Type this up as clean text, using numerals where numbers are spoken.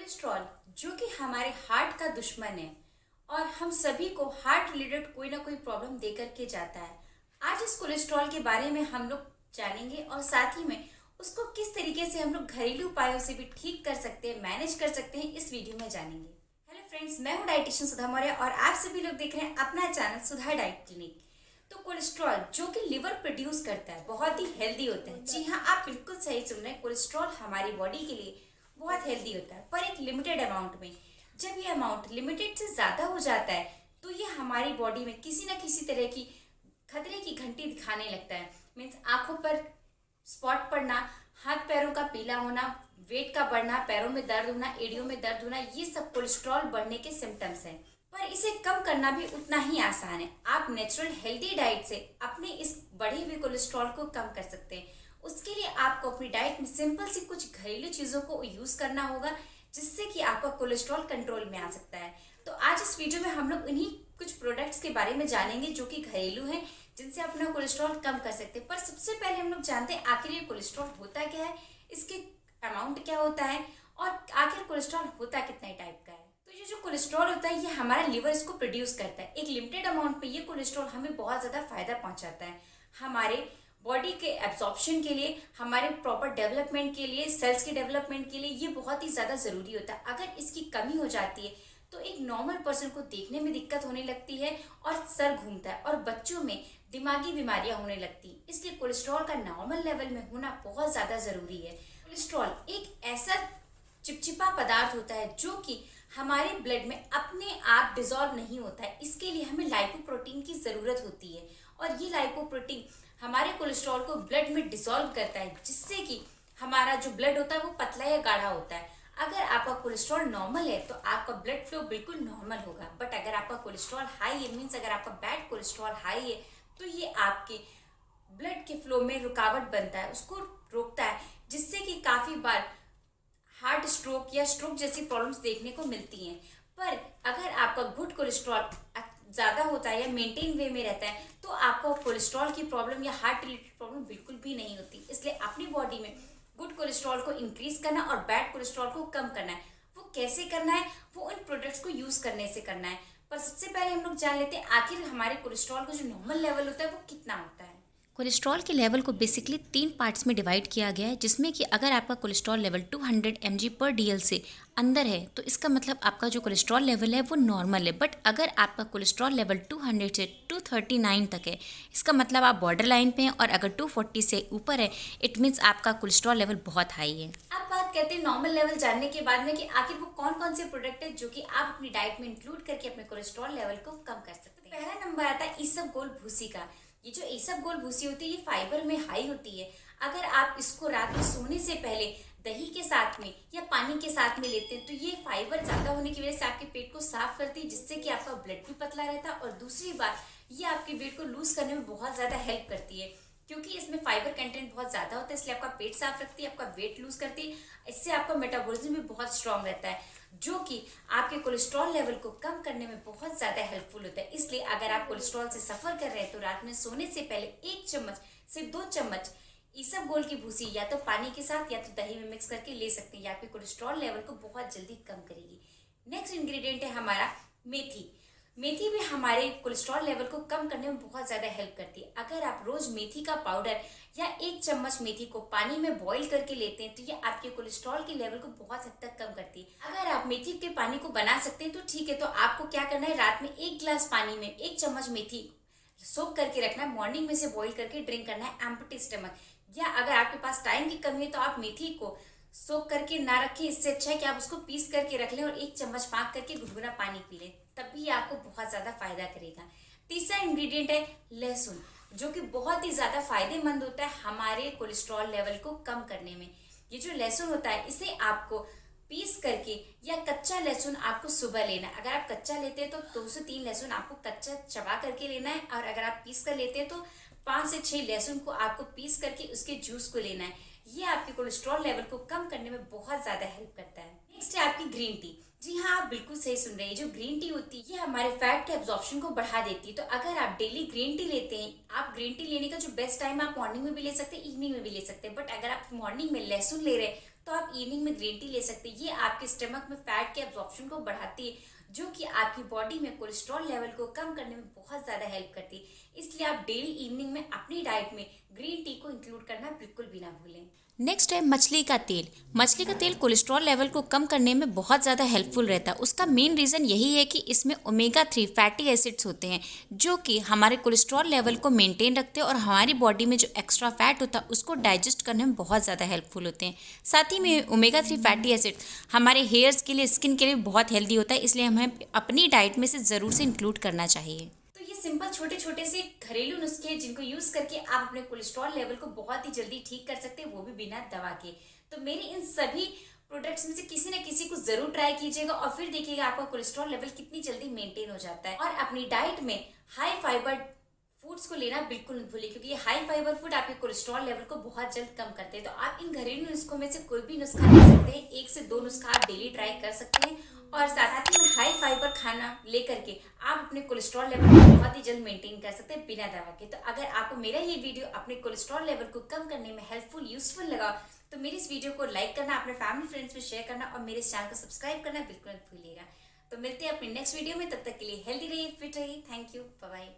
Cholesterol जो कि हमारे हार्ट का दुश्मन है और हम सभी को हार्ट रिलेटेड कोई ना कोई प्रॉब्लम दे करके जाता है। आज इस कोलेस्ट्रॉल के बारे में हम लोग जानेंगे और साथ ही में उसको किस तरीके से हम लोग घरेलू उपायों से भी ठीक कर सकते हैं, मैनेज कर सकते हैं, इस वीडियो में जानेंगे। हेलो फ्रेंड्स, मैं हूँ डाइटिशियन सुधा मौर्य और आप सभी लोग देख रहे हैं अपना चैनल सुधा डाइट क्लिनिक। तो कोलेस्ट्रॉल जो कि लिवर प्रोड्यूस करता है बहुत ही हेल्दी होता है। जी हाँ, आप बिल्कुल सही सुन रहे हैं। कोलेस्ट्रॉल हमारी बॉडी के लिए बहुत हेल्दी होता है, पर एक लिमिटेड अमाउंट में। जब ये अमाउंट लिमिटेड से ज़्यादा हो जाता है तो ये हमारी बॉडी में किसी ना किसी तरह की खतरे की घंटी दिखाने लगता है। मीन्स आंखों पर स्पॉट पड़ना, हाथ पैरों का पीला होना, वेट का बढ़ना, पैरों में दर्द होना, एड़ियों में दर्द होना, ये सब कोलेस्ट्रॉल बढ़ने के सिम्टम्स हैं। पर इसे कम करना भी उतना ही आसान है। आप नेचुरल हेल्दी डाइट से अपने इस बढ़े हुए कोलेस्ट्रॉल को कम कर सकते हैं। उसके लिए आपको अपनी डाइट में सिंपल सी कुछ घरेलू चीज़ों को यूज़ करना होगा, जिससे कि आपका कोलेस्ट्रॉल कंट्रोल में आ सकता है। तो आज इस वीडियो में हम लोग इन्हीं कुछ प्रोडक्ट्स के बारे में जानेंगे जो कि घरेलू हैं, जिनसे अपना कोलेस्ट्रॉल कम कर सकते हैं। पर सबसे पहले हम लोग जानते हैं आखिर ये कोलेस्ट्रॉल होता क्या है, इसके अमाउंट क्या होता है और आखिर कोलेस्ट्रॉल होता कितने टाइप का है। तो ये जो कोलेस्ट्रॉल होता है, ये हमारा लिवर इसको प्रोड्यूस करता है। एक लिमिटेड अमाउंट पे ये कोलेस्ट्रॉल हमें बहुत ज़्यादा फायदा पहुंचाता है। हमारे बॉडी के एब्जॉर्प्शन के लिए, हमारे प्रॉपर डेवलपमेंट के लिए, सेल्स के डेवलपमेंट के लिए ये बहुत ही ज़्यादा ज़रूरी होता है। अगर इसकी कमी हो जाती है तो एक नॉर्मल पर्सन को देखने में दिक्कत होने लगती है और सर घूमता है और बच्चों में दिमागी बीमारियां होने लगती हैं। इसलिए कोलेस्ट्रॉल का नॉर्मल लेवल में होना बहुत ज़्यादा ज़रूरी है। कोलेस्ट्रॉल एक ऐसा चिपचिपा पदार्थ होता है जो कि हमारे ब्लड में अपने आप डिसॉल्व नहीं होता है। इसके लिए हमें लाइपोप्रोटीन की ज़रूरत होती है और ये लाइपोप्रोटीन हमारे कोलेस्ट्रॉल को ब्लड में डिसॉल्व करता है, जिससे कि हमारा जो ब्लड होता है वो पतला या गाढ़ा होता है। अगर आपका कोलेस्ट्रॉल नॉर्मल है तो आपका ब्लड फ्लो बिल्कुल नॉर्मल होगा। बट अगर आपका कोलेस्ट्रॉल हाई है, मीन्स अगर आपका बैड कोलेस्ट्रॉल हाई है, तो ये आपके ब्लड के फ्लो में रुकावट बनता है, उसको रोकता है, जिससे कि काफ़ी बार हार्ट स्ट्रोक या स्ट्रोक जैसी प्रॉब्लम्स देखने को मिलती हैं। पर अगर आपका गुड कोलेस्ट्रॉल ज़्यादा होता है या मेंटेन वे में रहता है तो आपको कोलेस्ट्रॉल की प्रॉब्लम या हार्ट रिलेटेड प्रॉब्लम बिल्कुल भी नहीं होती। इसलिए अपनी बॉडी में गुड कोलेस्ट्रॉल को इंक्रीज करना और बैड कोलेस्ट्रॉल को कम करना है। वो कैसे करना है, वो उन प्रोडक्ट्स को यूज़ करने से करना है। पर सबसे पहले हम लोग जान लेते हैं आखिर हमारे कोलेस्ट्रॉल का जो नॉर्मल लेवल होता है वो कितना होता है। कोलेस्ट्रॉल के लेवल को बेसिकली 3 पार्ट्स में डिवाइड किया गया है, जिसमें कि अगर आपका कोलेस्ट्रॉल लेवल 200 mg पर DL से अंदर है तो इसका मतलब आपका जो कोलेस्ट्रॉल लेवल है वो नॉर्मल है। बट अगर आपका कोलेस्ट्रॉल लेवल 200 से 239 तक है, इसका मतलब आप बॉर्डर लाइन पे हैं। और अगर 240 से ऊपर है, इट मीन्स आपका कोलेस्ट्रॉल लेवल बहुत हाई है। अब बात करते हैं नॉर्मल लेवल जानने के बाद में कि आखिर वो कौन कौन से प्रोडक्ट है जो कि आप अपनी डाइट में इंक्लूड करके अपने कोलेस्ट्रॉल लेवल को कम कर सकते हैं। पहला नंबर आता है ईसबगोल भूसी का। ये जो ईसबगोल भूसी होती है ये फाइबर में हाई होती है। अगर आप इसको रात में सोने से पहले दही के साथ में या पानी के साथ में लेते हैं तो ये फाइबर ज़्यादा होने की वजह से आपके पेट को साफ करती है, जिससे कि आपका ब्लड भी पतला रहता है। और दूसरी बात, ये आपके वेट को लूज करने में बहुत ज़्यादा हेल्प करती है, क्योंकि इसमें फाइबर कंटेंट बहुत ज़्यादा होता है। इसलिए आपका पेट साफ रखती है, आपका वेट लूज करती है। इससे आपका मेटाबॉलिज्म भी बहुत स्ट्रांग रहता है, जो कि आपके कोलेस्ट्रॉल लेवल को कम करने में बहुत ज़्यादा हेल्पफुल होता है। इसलिए अगर आप कोलेस्ट्रॉल से सफ़र कर रहे हैं तो रात में सोने से पहले 1 चम्मच से 2 चम्मच ईसबगोल की भूसी या तो पानी के साथ या तो दही में मिक्स करके ले सकते हैं। ये आपके कोलेस्ट्रॉल लेवल को बहुत जल्दी कम करेगी। नेक्स्ट इंग्रेडिएंट है हमारा मेथी। मेथी भी हमारे कोलेस्ट्रॉल लेवल को कम करने में बहुत ज़्यादा हेल्प करती है। अगर आप रोज़ मेथी का पाउडर या 1 चम्मच मेथी को पानी में बॉईल करके लेते हैं तो ये आपके कोलेस्ट्रॉल के लेवल को बहुत हद तक कम करती है। अगर आप मेथी के पानी को बना सकते हैं तो ठीक है। तो आपको क्या करना है, रात में 1 गिलास पानी में 1 चम्मच मेथी सोक करके रखना है। मॉर्निंग में से बॉईल करके ड्रिंक करना है एम्प्टी स्टमक। या अगर आपके पास टाइम की कमी है तो आप मेथी को सोक करके ना रखें। इससे अच्छा है कि आप उसको पीस करके रख लें और 1 चम्मच फाँक करके गुनगुना पानी पी लें, तब भी आपको बहुत ज़्यादा फायदा करेगा। तीसरा इंग्रेडिएंट है लहसुन, जो कि बहुत ही ज़्यादा फायदेमंद होता है हमारे कोलेस्ट्रॉल लेवल को कम करने में। ये जो लहसुन होता है इसे आपको पीस करके या कच्चा लहसुन आपको सुबह लेना है। अगर आप कच्चा लेते हैं तो 2 से 3 लहसुन आपको कच्चा चबा करके लेना है, और अगर आप पीस कर लेते हैं तो 5 से 6 लहसुन को आपको पीस करके उसके जूस को लेना है। ये आपके कोलेस्ट्रॉल लेवल को कम करने में बहुत ज़्यादा हेल्प करता है। नेक्स्ट है आपकी ग्रीन टी। जी हाँ, आप बिल्कुल सही सुन रहे हैं। जो ग्रीन टी होती है ये हमारे फैट के एब्जॉर्प्शन को बढ़ा देती है। तो अगर आप डेली ग्रीन टी लेते हैं, आप ग्रीन टी लेने का जो बेस्ट टाइम आप मॉर्निंग में भी ले सकते हैं, इवनिंग में भी ले सकते हैं। बट अगर आप मॉर्निंग में लहसुन ले रहे हैं तो तो आप इवनिंग में ग्रीन टी ले सकते हैं। ये आपके स्टमक में फैट के एब्जॉर्प्शन को बढ़ाती है, जो कि आपकी बॉडी में कोलेस्ट्रॉल लेवल को कम करने में बहुत ज़्यादा हेल्प करती है। इसलिए आप डेली इवनिंग में अपनी डाइट में ग्रीन टी को इंक्लूड करना बिल्कुल भी ना भूलें। नेक्स्ट है मछली का तेल। मछली का तेल कोलेस्ट्रॉल लेवल को कम करने में बहुत ज़्यादा हेल्पफुल रहता है। उसका मेन रीज़न यही है कि इसमें ओमेगा 3 फैटी एसिड्स होते हैं, जो कि हमारे कोलेस्ट्रॉल लेवल को मेंटेन रखते हैं और हमारी बॉडी में जो एक्स्ट्रा फैट होता है उसको डाइजेस्ट करने में बहुत ज़्यादा हेल्पफुल होते हैं। साथ ही में ओमेगा 3 फैटी एसिड हमारे हेयर्स के लिए, स्किन के लिए बहुत हेल्दी होता है, इसलिए हमें अपनी डाइट में से ज़रूर से इंक्लूड करना चाहिए। तो ये सिंपल छोटे छोटे से घरेलू नुस्खे हैं जिनको यूज करके आप अपने कोलेस्ट्रॉल लेवल को बहुत ही जल्दी ठीक कर सकते हैं, वो भी बिना दवा के। तो मेरे इन सभी प्रोडक्ट्स में से किसी न किसी को जरूर ट्राई कीजिएगा और फिर देखिएगा आपका कोलेस्ट्रॉल लेवल कितनी जल्दी मेंटेन हो जाता है। और अपनी डाइट में हाई फाइबर फूड्स को लेना बिल्कुल मत भूलिए, क्योंकि ये हाई फाइबर फूड आपके कोलेस्ट्रॉल लेवल को बहुत जल्द कम करते हैं। तो आप इन घरेलू नुस्खों में से कोई भी नुस्खा ले सकते हैं। 1 से 2 नुस्खा आप डेली ट्राई कर सकते हैं और साथ ही में हाई फाइबर खाना लेकर के आप अपने कोलेस्ट्रॉल लेवल को बहुत ही जल्द मेंटेन कर सकते हैं बिना दवा के। तो अगर आपको मेरा ये वीडियो अपने कोलेस्ट्रॉल लेवल को कम करने में हेल्पफुल, यूजफुल लगा तो मेरी इस वीडियो को लाइक करना, अपने फैमिली फ्रेंड्स में शेयर करना और मेरे चैनल को सब्सक्राइब करना बिल्कुल मत भूलिएगा। तो मिलते हैं अपने नेक्स्ट वीडियो में, तब तक के लिए हेल्दी रहिए, फिट रहिए। Thank you, bye bye.